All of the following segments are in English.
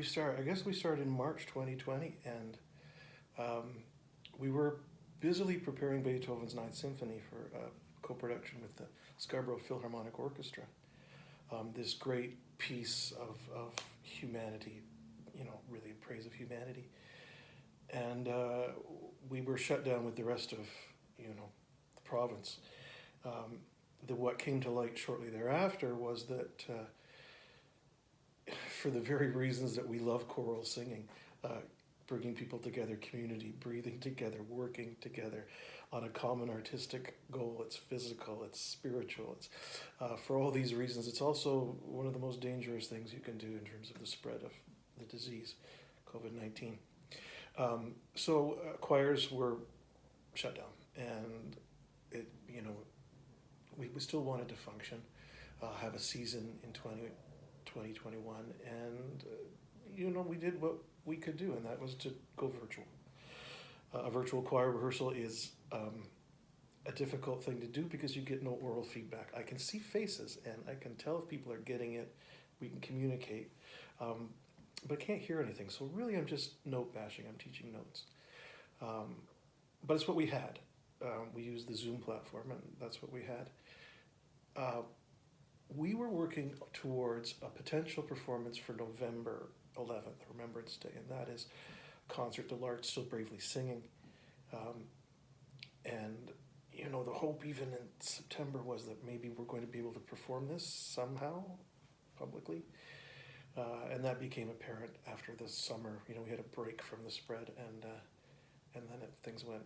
we start? I guess we started in March 2020, and we were busily preparing Beethoven's Ninth Symphony for co-production with the Scarborough Philharmonic Orchestra. This great piece of humanity, really in praise of humanity. And we were shut down with the rest of, the province. What came to light shortly thereafter was that for the very reasons that we love choral singing, bringing people together, community, breathing together, working together on a common artistic goal. It's physical, it's spiritual. It's for all these reasons. It's also one of the most dangerous things you can do in terms of the spread of the disease, COVID-19. So choirs were shut down, and we still wanted to function, have a season in 2021, and we did what we could do, and that was to go virtual. A virtual choir rehearsal is a difficult thing to do because you get no oral feedback. I can see faces, and I can tell if people are getting it. We can communicate, but I can't hear anything. So really, I'm just note bashing. I'm teaching notes, but it's what we had. We used the Zoom platform, and that's what we had. We were working towards a potential performance for November 11th, Remembrance Day, and that is a concert the Larks Still Bravely Singing. And the hope even in September was that maybe we're going to be able to perform this somehow publicly. And that became apparent after the summer. We had a break from the spread, and then things went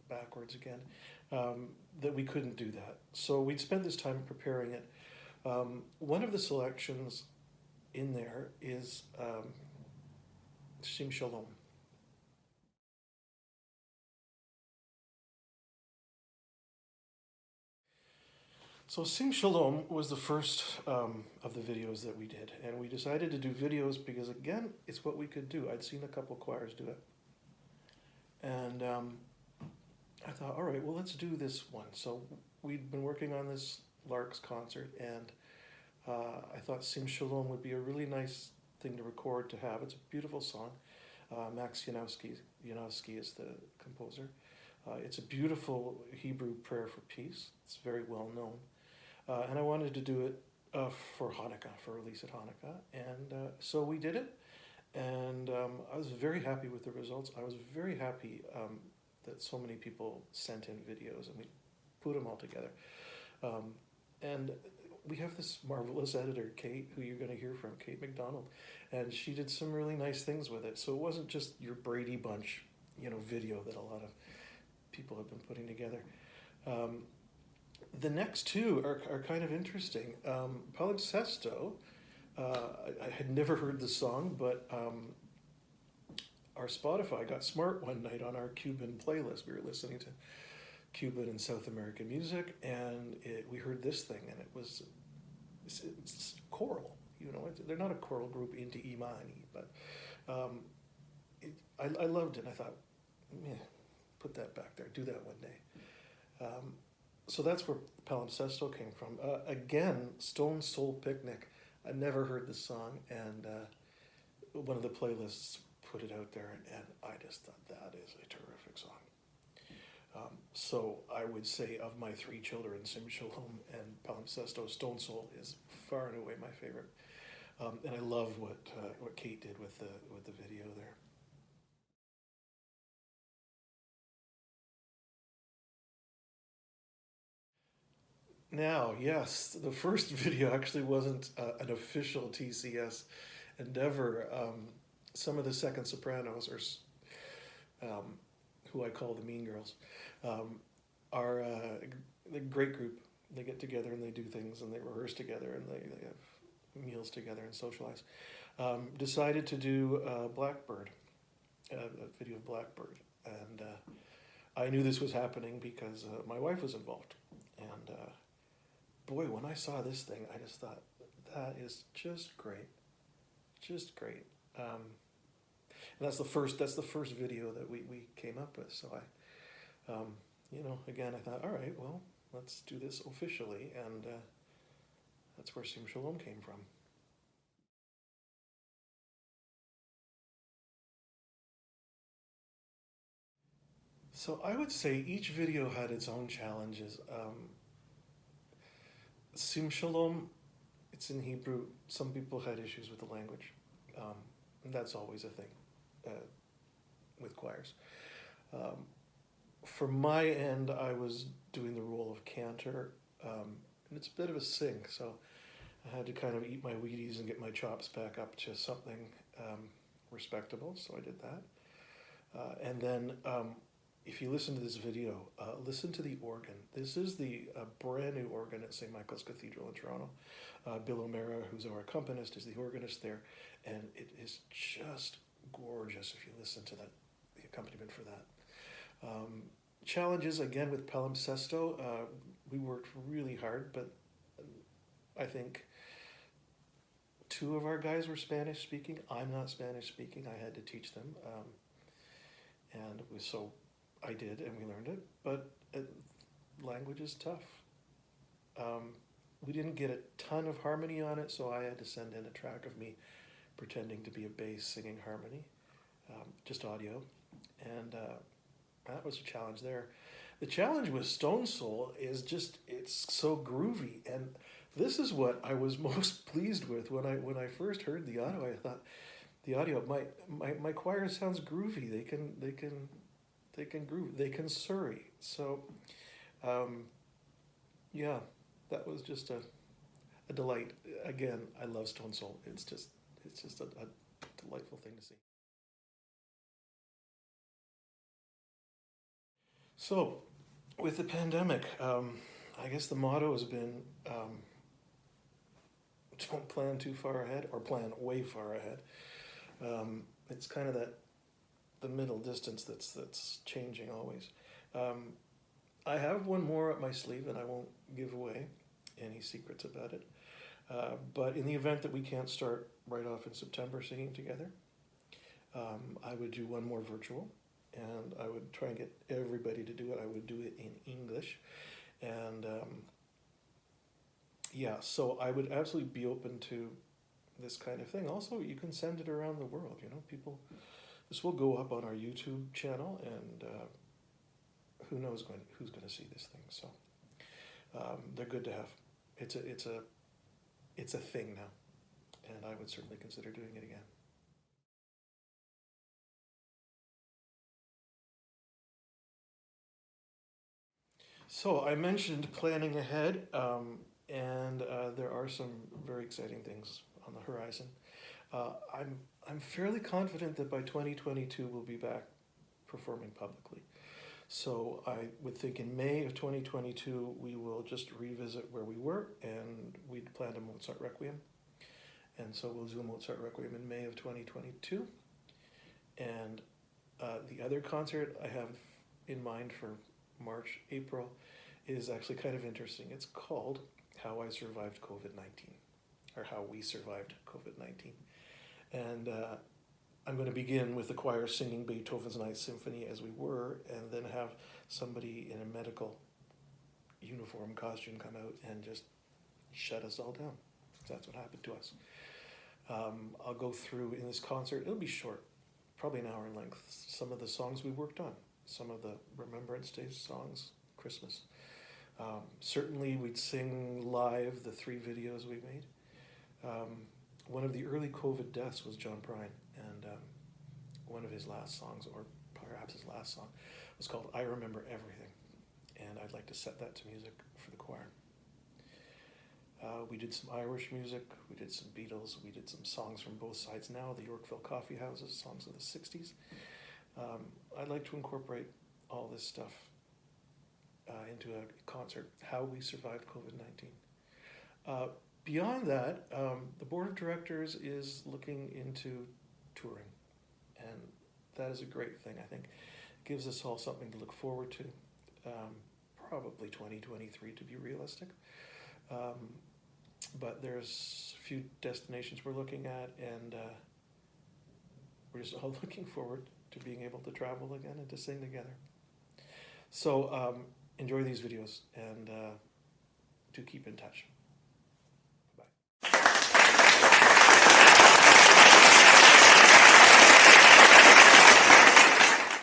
backwards again, that we couldn't do that. So we'd spent this time preparing it. One of the selections in there is Shim Shalom. So Sim Shalom was the first of the videos that we did, and we decided to do videos because, again, it's what we could do. I'd seen a couple choirs do it, and I thought, all right, well, let's do this one. So we'd been working on this Larks concert, and I thought Sim Shalom would be a really nice thing to record, to have. It's a beautiful song. Max Yanowski is the composer. It's a beautiful Hebrew prayer for peace. It's very well known. And I wanted to do it for Hanukkah, for release at Hanukkah. And so we did it. And I was very happy with the results. I was very happy that so many people sent in videos, and we put them all together. And we have this marvelous editor, Kate, who you're going to hear from, Kate McDonald. And she did some really nice things with it. So it wasn't just your Brady Bunch, video that a lot of people have been putting together. The next two are kind of interesting. Palimpsesto, I had never heard the song, but our Spotify got smart one night on our Cuban playlist. We were listening to Cuban and South American music, and we heard this thing, and it's choral. They're not a choral group into Imani, but I loved it. And I thought, put that back there, do that one day. So that's where Palimpsesto came from. Again, Stone Soul Picnic. I never heard the song, and one of the playlists put it out there, and I just thought that is a terrific song. So I would say of my three children, Sim Shalom and Palimpsesto, Stone Soul is far and away my favorite. And I love what Kate did with the video there. Now, yes, the first video actually wasn't an official TCS endeavor. Some of the second sopranos, or who I call the Mean Girls, are a great group. They get together and they do things, and they rehearse together, and they have meals together and socialize. Decided to do Blackbird, a video of Blackbird, and I knew this was happening because my wife was involved, and boy, when I saw this thing, I just thought, that is just great, just great. And that's the first video that we came up with. So I, again, I thought, all right, well, let's do this officially, and that's where Sim Shalom came from. So I would say each video had its own challenges. Sim Shalom, it's in Hebrew. Some people had issues with the language. And that's always a thing with choirs. For my end, I was doing the role of cantor, and it's a bit of a sing, so I had to kind of eat my Wheaties and get my chops back up to something respectable, so I did that. And then if you listen to this video, listen to the organ. This is the brand new organ at St. Michael's Cathedral in Toronto. Bill O'Mara, who's our accompanist, is the organist there, and it is just gorgeous if you listen to the accompaniment for that. Challenges, again, with palimpsesto. We worked really hard, but I think two of our guys were Spanish speaking. I'm not Spanish speaking. I had to teach them. And so I did, and we learned it. But language is tough. We didn't get a ton of harmony on it, so I had to send in a track of me pretending to be a bass singing harmony, just audio. And that was a challenge there. The challenge with Stone Soul is just, it's so groovy. And this is what I was most pleased with when I first heard the audio. I thought, the audio, my choir sounds groovy. They can groove. They can surrey. So, yeah, that was just a delight. Again, I love Stone Soul. It's just a delightful thing to see. So, with the pandemic, I guess the motto has been don't plan too far ahead or plan way far ahead. It's kind of the middle distance that's changing always. I have one more up my sleeve, and I won't give away any secrets about it. But in the event that we can't start right off in September singing together, I would do one more virtual, and I would try and get everybody to do it. I would do it in English, and yeah, so I would absolutely be open to this kind of thing. Also, you can send it around the world. People. This will go up on our YouTube channel, and who knows who's going to see this thing. So they're good to have. It's a thing now, and I would certainly consider doing it again. So I mentioned planning ahead, and there are some very exciting things on the horizon. I'm fairly confident that by 2022 we'll be back performing publicly. So I would think in May of 2022 we will just revisit where we were, and we'd planned a Mozart Requiem. And so we'll do a Mozart Requiem in May of 2022. And the other concert I have in mind for March, April is actually kind of interesting. It's called How I Survived COVID-19, or How We Survived COVID-19. And I'm going to begin with the choir singing Beethoven's Ninth Symphony as we were, and then have somebody in a medical uniform costume come out and just shut us all down. That's what happened to us. I'll go through in this concert, it'll be short, probably an hour in length, some of the songs we worked on, some of the Remembrance Day songs, Christmas. Certainly we'd sing live the 3 videos we made. One of the early COVID deaths was John Prine, and one of his last songs, or perhaps his last song, was called I Remember Everything, and I'd like to set that to music for the choir. We did some Irish music, we did some Beatles, we did some songs from both sides now, the Yorkville Coffee Houses, songs of the 60s. I'd like to incorporate all this stuff into a concert, How We Survived COVID-19. Beyond that, the board of directors is looking into touring, and that is a great thing. I think it gives us all something to look forward to. Probably 2023 to be realistic. But there's a few destinations we're looking at, and we're just all looking forward to being able to travel again and to sing together. So enjoy these videos, and do keep in touch.